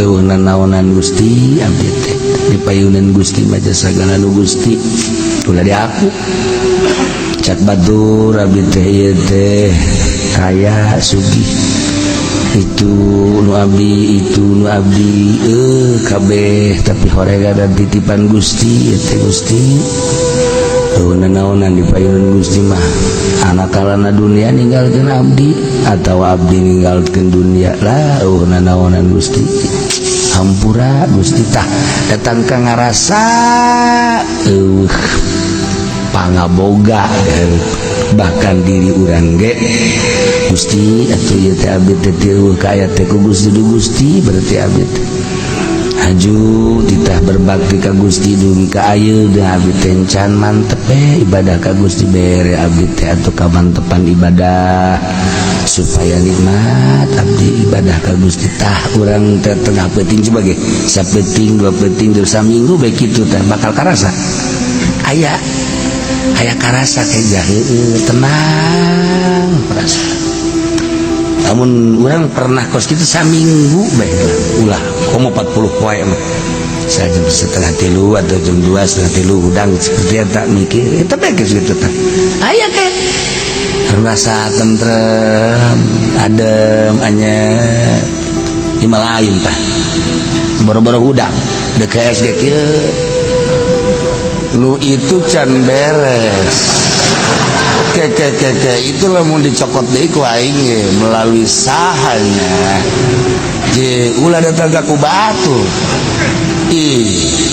naonan Gusti abdi teh di payunan Gusti mah sagala nu Gusti ulah di aku cak batur abdi teh ieu teh kaya sugih itu nu abdi kabeh tapi horegan dan titipan Gusti teh Gusti naonan di payunan Gusti mah anak kalana dunia ninggalkeun abdi atau abdi ninggalkeun dunia lah naonan Gusti hampura Gusti tah datang ka ngarasa pangaboga bahkan diri urang ge Gusti atuh ieu teh abdi teh tiluh ka aya teh ku Gusti berarti abdi teh haju titah berbakti ka Gusti dugi ka ayeuna da abdi teh can mantep ibadah ka Gusti bere abdi teh atuh kamantepan ibadah supaya nikmat abdi ibadah ka Gusti tah urang teh tengah peuting coba ge sapeuting dua peuting terus saminggu bae kitu teh bakal karasa aya karasa keja tenang perasa namun orang pernah kos kita saminggu baik ulah komo 40 poe mah saya jam setengah 3 atau jam 2 setengah 3 udang seperti yang tak mikir tapi gitu tah aya ke rasa tentrem adem anyar lima lain tah boro-boro udang dek SD kieu lu itu can beres ke itu lamun dicokot deui ku aing melalui sahanya je ulah datang ku batu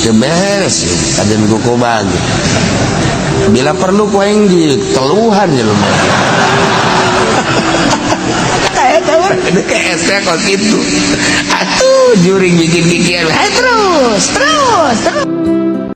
teu beres kaden ku kobag bila perlu ku aing di teluhan je lu kayak tahu ke SD kok gitu atuh juring bikin gigian terus